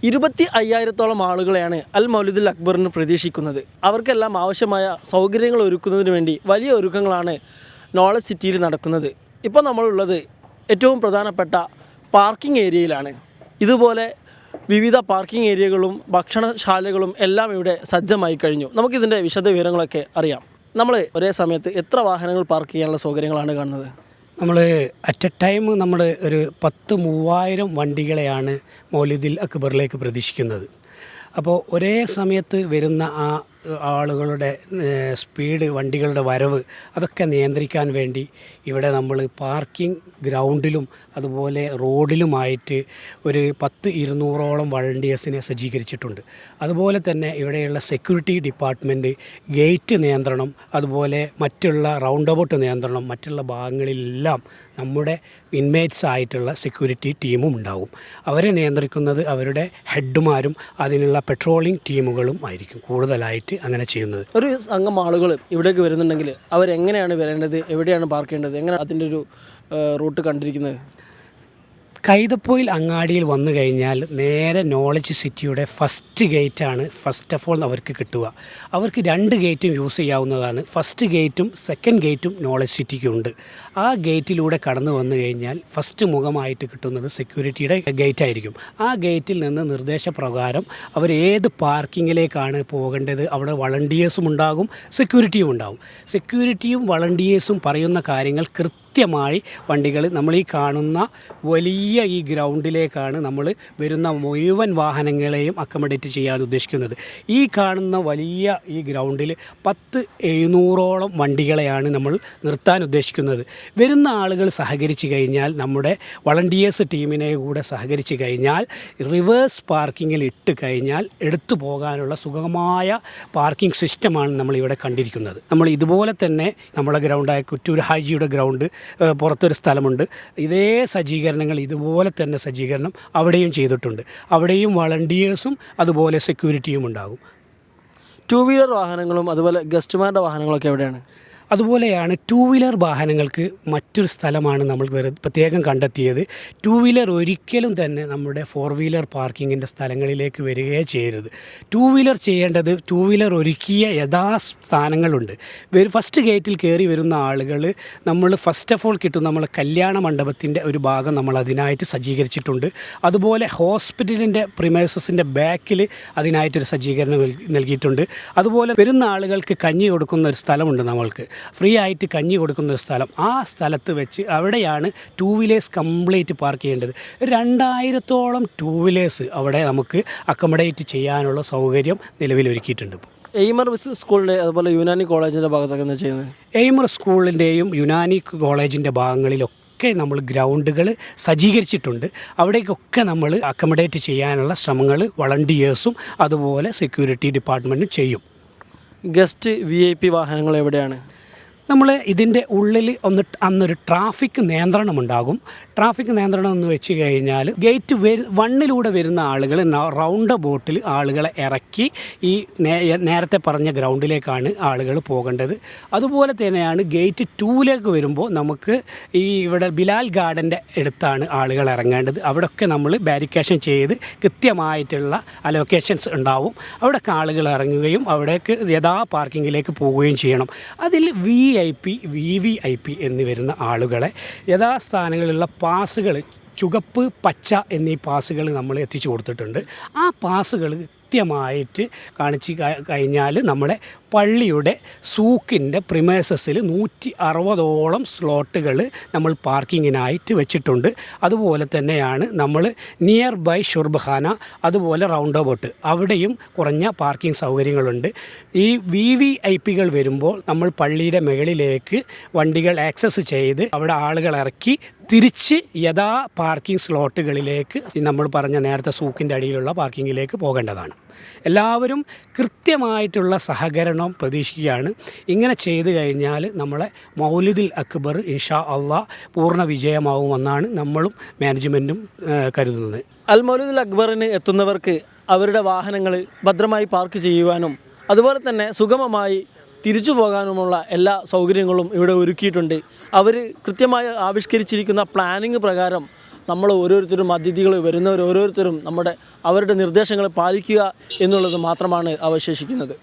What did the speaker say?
25,000-ഓളം ആളുകളെയാണ് അൽ മൗലിദുൽ അക്ബറിന് പ്രതീക്ഷിക്കുന്നത്. അവർക്കെല്ലാം ആവശ്യമായ സൗകര്യങ്ങൾ ഒരുക്കുന്നതിന് വേണ്ടി വലിയ ഒരുക്കങ്ങളാണ് നോളജ് സിറ്റിയിൽ നടക്കുന്നത്. ഇപ്പോൾ നമ്മളുള്ളത് ഏറ്റവും പ്രധാനപ്പെട്ട പാർക്കിംഗ് ഏരിയയിലാണ്. ഇതുപോലെ വിവിധ പാർക്കിംഗ് ഏരിയകളും ഭക്ഷണശാലകളും എല്ലാം ഇവിടെ സജ്ജമായി കഴിഞ്ഞു. നമുക്കിതിൻ്റെ വിശദ വിവരങ്ങളൊക്കെ അറിയാം. നമ്മൾ ഒരേ സമയത്ത് എത്ര വാഹനങ്ങൾ പാർക്ക് ചെയ്യാനുള്ള സൗകര്യങ്ങളാണ് കാണുന്നത്? നമ്മൾ അറ്റ് എ ടൈം നമ്മൾ ഒരു 10,000-3000 വണ്ടികളെയാണ് മൗലിദുൽ അക്ബറിലേക്ക് പ്രതീക്ഷിക്കുന്നത്. അപ്പോൾ ഒരേ സമയത്ത് വരുന്ന ആ ആളുകളുടെ സ്പീഡ്, വണ്ടികളുടെ വരവ്, അതൊക്കെ നിയന്ത്രിക്കാൻ വേണ്ടി ഇവിടെ നമ്മൾ പാർക്കിംഗ് ഗ്രൗണ്ടിലും അതുപോലെ റോഡിലുമായിട്ട് ഒരു 10-200ഓളം വളണ്ടിയേഴ്സിനെ സജ്ജീകരിച്ചിട്ടുണ്ട്. അതുപോലെ തന്നെ ഇവിടെയുള്ള സെക്യൂരിറ്റി ഡിപ്പാർട്ട്മെൻറ്റ്, ഗേറ്റ് നിയന്ത്രണം, അതുപോലെ മറ്റുള്ള റൗണ്ട് അബൌട്ട് നിയന്ത്രണം, മറ്റുള്ള ഭാഗങ്ങളിലെല്ലാം നമ്മുടെ ഇൻമേറ്റ്സ് ആയിട്ടുള്ള സെക്യൂരിറ്റി ടീമും ഉണ്ടാവും. അവരെ നിയന്ത്രിക്കുന്നത് അവരുടെ ഹെഡുമാരും അതിനുള്ള പെട്രോളിംഗ് ടീമുകളും ആയിരിക്കും കൂടുതലായിട്ട് അങ്ങനെ ചെയ്യുന്നത്. ഒരു സംഘം ആളുകൾ ഇവിടേക്ക് വരുന്നുണ്ടെങ്കിൽ അവരെങ്ങനെയാണ് വരേണ്ടത്, എവിടെയാണ് പാർക്ക് ചെയ്യേണ്ടത്, എങ്ങനെ അതിൻ്റെ ഒരു റൂട്ട് കണ്ടിരിക്കുന്നത്? കൈതപ്പൊയിൽ അങ്ങാടിയിൽ വന്നു കഴിഞ്ഞാൽ നേരെ നോളജ് സിറ്റിയുടെ ഫസ്റ്റ് ഗേറ്റാണ് ഫസ്റ്റ് ഓഫ് ഓൾ അവർക്ക് കിട്ടുക. അവർക്ക് 2 ഗേറ്റും യൂസ് ചെയ്യാവുന്നതാണ്. ഫസ്റ്റ് ഗേറ്റും സെക്കൻഡ് ഗേറ്റും നോളജ് സിറ്റിക്കുണ്ട്. ആ ഗേറ്റിലൂടെ കടന്നു വന്നു കഴിഞ്ഞാൽ ഫസ്റ്റ് മുഖമായിട്ട് കിട്ടുന്നത് സെക്യൂരിറ്റിയുടെ ഗേറ്റ് ആയിരിക്കും. ആ ഗേറ്റിൽ നിന്ന് നിർദ്ദേശപ്രകാരം അവർ ഏത് പാർക്കിങ്ങിലേക്കാണ് പോകേണ്ടത്, അവിടെ വളണ്ടിയേഴ്സും ഉണ്ടാകും, സെക്യൂരിറ്റിയും ഉണ്ടാകും. സെക്യൂരിറ്റിയും വളണ്ടിയേഴ്സും പറയുന്ന കാര്യങ്ങൾ കൃത്യമായി വണ്ടികൾ നമ്മൾ ഈ കാണുന്ന വലിയ ഈ ഗ്രൗണ്ടിലേക്കാണ് നമ്മൾ വരുന്ന മുഴുവൻ വാഹനങ്ങളെയും അക്കമഡേറ്റ് ചെയ്യാൻ ഉദ്ദേശിക്കുന്നത്. ഈ കാണുന്ന വലിയ ഈ ഗ്രൗണ്ടിൽ 10-700ഓളം വണ്ടികളെയാണ് നമ്മൾ നിർത്താൻ ഉദ്ദേശിക്കുന്നത്. വരുന്ന ആളുകൾ സഹകരിച്ച് കഴിഞ്ഞാൽ, നമ്മുടെ വളണ്ടിയേഴ്സ് ടീമിനെ കൂടെ സഹകരിച്ച് കഴിഞ്ഞാൽ, റിവേഴ്സ് പാർക്കിങ്ങിൽ ഇട്ട് കഴിഞ്ഞാൽ എടുത്തു പോകാനുള്ള സുഗമമായ പാർക്കിംഗ് സിസ്റ്റമാണ് നമ്മളിവിടെ കണ്ടിരിക്കുന്നത്. നമ്മൾ ഇതുപോലെ തന്നെ നമ്മുടെ ഗ്രൗണ്ടായ കുറ്റൂർ ഹാജിയുടെ ഗ്രൗണ്ട്, പുറത്തൊരു സ്ഥലമുണ്ട്. ഇതേ സജ്ജീകരണങ്ങൾ, ഇതുപോലെ തന്നെ സജ്ജീകരണം അവിടെയും ചെയ്തിട്ടുണ്ട്. അവിടെയും വളണ്ടിയേഴ്സും അതുപോലെ സെക്യൂരിറ്റിയും ഉണ്ടാകും. 2 വീലർ വാഹനങ്ങളും അതുപോലെ ഗസ്റ്റുമാരുടെ വാഹനങ്ങളൊക്കെ എവിടെയാണ്? അതുപോലെയാണ് 2 വീലർ വാഹനങ്ങൾക്ക് മറ്റൊരു സ്ഥലമാണ് നമ്മൾ പ്രത്യേകം കണ്ടെത്തിയത്. 2 വീലർ ഒരിക്കലും തന്നെ നമ്മുടെ 4 വീലർ പാർക്കിങ്ങിൻ്റെ സ്ഥലങ്ങളിലേക്ക് വരികയേ ചെയ്യരുത്. 2 വീലർ ചെയ്യേണ്ടത് 2 വീലർ ഒരുക്കിയ യഥാസ്ഥാനങ്ങളുണ്ട്. ഫസ്റ്റ് ഗേറ്റിൽ കയറി വരുന്ന ആളുകൾ നമ്മൾ ഫസ്റ്റ് ഓഫ് ഓൾ കിട്ടും നമ്മൾ കല്യാണ മണ്ഡപത്തിൻ്റെ ഒരു ഭാഗം നമ്മൾ അതിനായിട്ട് സജ്ജീകരിച്ചിട്ടുണ്ട്. അതുപോലെ ഹോസ്പിറ്റലിൻ്റെ പ്രിമൈസസിൻ്റെ ബാക്കിൽ അതിനായിട്ടൊരു സജ്ജീകരണം നൽകിയിട്ടുണ്ട്. അതുപോലെ വരുന്ന ആളുകൾക്ക് കഞ്ഞി കൊടുക്കുന്ന ഒരു സ്ഥലമുണ്ട്, നമ്മൾക്ക് ഫ്രീ ആയിട്ട് കഞ്ഞി കൊടുക്കുന്ന ഒരു സ്ഥലം. ആ സ്ഥലത്ത് വെച്ച് അവിടെയാണ് 2 വീലേഴ്സ് കംപ്ലീറ്റ് പാർക്ക് ചെയ്യേണ്ടത്. 2000ഓളം 2 വീലേഴ്സ് അവിടെ നമുക്ക് അക്കമഡേറ്റ് ചെയ്യാനുള്ള സൗകര്യം നിലവിലൊരുക്കിയിട്ടുണ്ട്. ഇപ്പോൾ എയ്മർ സ്കൂളിൻ്റെ അതുപോലെ യുനാനി കോളേജിൻ്റെ ഭാഗത്തൊക്കെ എന്താ ചെയ്യുന്നത്? എയ്മർ സ്കൂളിൻ്റെയും യുനാനി കോളേജിൻ്റെ ഭാഗങ്ങളിലൊക്കെ നമ്മൾ ഗ്രൗണ്ടുകൾ സജ്ജീകരിച്ചിട്ടുണ്ട്. അവിടേക്കൊക്കെ നമ്മൾ അക്കമഡേറ്റ് ചെയ്യാനുള്ള ശ്രമങ്ങൾ വളണ്ടിയേഴ്സും അതുപോലെ സെക്യൂരിറ്റി ഡിപ്പാർട്ട്മെൻറ്റും ചെയ്യും. ഗസ്റ്റ് VIP വാഹനങ്ങൾ എവിടെയാണ്? നമ്മൾ ഇതിൻ്റെ ഉള്ളിൽ അന്നൊരു ട്രാഫിക് നിയന്ത്രണമുണ്ടാകും. ട്രാഫിക് നിയന്ത്രണം എന്ന് വെച്ച് കഴിഞ്ഞാൽ ഗേറ്റ് 1 വരുന്ന ആളുകൾ റൗണ്ട് ബോട്ടിൽ ആളുകളെ ഇറക്കി ഈ നേരത്തെ പറഞ്ഞ ഗ്രൗണ്ടിലേക്കാണ് ആളുകൾ പോകേണ്ടത്. അതുപോലെ തന്നെയാണ് ഗേറ്റ് 2 വരുമ്പോൾ നമുക്ക് ഈ ഇവിടെ ബിലാൽ ഗാർഡൻ്റെ അടുത്താണ് ആളുകൾ ഇറങ്ങേണ്ടത്. അവിടെയൊക്കെ നമ്മൾ ബാരിക്കേഷൻ ചെയ്ത് കൃത്യമായിട്ടുള്ള അലോക്കേഷൻസ് ഉണ്ടാവും. അവിടെയൊക്കെ ആളുകൾ ഇറങ്ങുകയും അവിടേക്ക് യഥാ പാർക്കിങ്ങിലേക്ക് പോവുകയും ചെയ്യണം. അതിൽ VIP, VVIP എന്ന് വരുന്ന ആളുകളെ യഥാസ്ഥാനങ്ങളിലുള്ള പാസുകൾ, ചുവപ്പ്, പച്ച എന്നീ പാസുകൾ നമ്മൾ എത്തിച്ചു കൊടുത്തിട്ടുണ്ട്. ആ പാസുകൾ കൃത്യമായിട്ട് കാണിച്ച് കഴിഞ്ഞാൽ നമ്മുടെ പള്ളിയുടെ സൂക്കിൻ്റെ പ്രിമൈസസിൽ 160ഓളം സ്ലോട്ടുകൾ നമ്മൾ പാർക്കിങ്ങിനായിട്ട് വെച്ചിട്ടുണ്ട്. അതുപോലെ തന്നെയാണ് നമ്മൾ നിയർ ബൈ ഷുർബഖാന, അതുപോലെ റൗണ്ട് അബൌട്ട് അവിടെയും കുറഞ്ഞ പാർക്കിംഗ് സൗകര്യങ്ങളുണ്ട്. ഈ VVIPകൾ വരുമ്പോൾ നമ്മൾ പള്ളിയുടെ മുകളിലേക്ക് വണ്ടികൾ ആക്സസ് ചെയ്ത് അവിടെ ആളുകൾ ഇറക്കി തിരിച്ച് യഥാ പാർക്കിംഗ് സ്ലോട്ടുകളിലേക്ക് നമ്മൾ പറഞ്ഞ നേരത്തെ സൂക്കിൻ്റെ അടിയിലുള്ള പാർക്കിങ്ങിലേക്ക് പോകേണ്ടതാണ്. എല്ലാവരും കൃത്യമായിട്ടുള്ള സഹകരണം പ്രതീക്ഷിക്കുകയാണ്. ഇങ്ങനെ ചെയ്തു കഴിഞ്ഞാൽ നമ്മളെ മൗലിദുൽ അക്ബർ ഇൻഷാ അള്ളാഹ് പൂർണ്ണ വിജയമാവുമെന്നാണ് നമ്മളും മാനേജ്മെൻറ്റും കരുതുന്നത്. അൽ മൗലിദുൽ അക്ബറിന് എത്തുന്നവർക്ക് അവരുടെ വാഹനങ്ങൾ ഭദ്രമായി പാർക്ക് ചെയ്യുവാനും അതുപോലെ തന്നെ സുഗമമായി തിരിച്ചു പോകാനുമുള്ള എല്ലാ സൗകര്യങ്ങളും ഇവിടെ ഒരുക്കിയിട്ടുണ്ട്. അവർ കൃത്യമായി ആവിഷ്കരിച്ചിരിക്കുന്ന പ്ലാനിങ് പ്രകാരം നമ്മൾ ഓരോരുത്തരും അതിഥികൾ വരുന്നവർ ഓരോരുത്തരും അവരുടെ നിർദ്ദേശങ്ങൾ പാലിക്കുക എന്നുള്ളത് മാത്രമാണ് അവശേഷിക്കുന്നത്.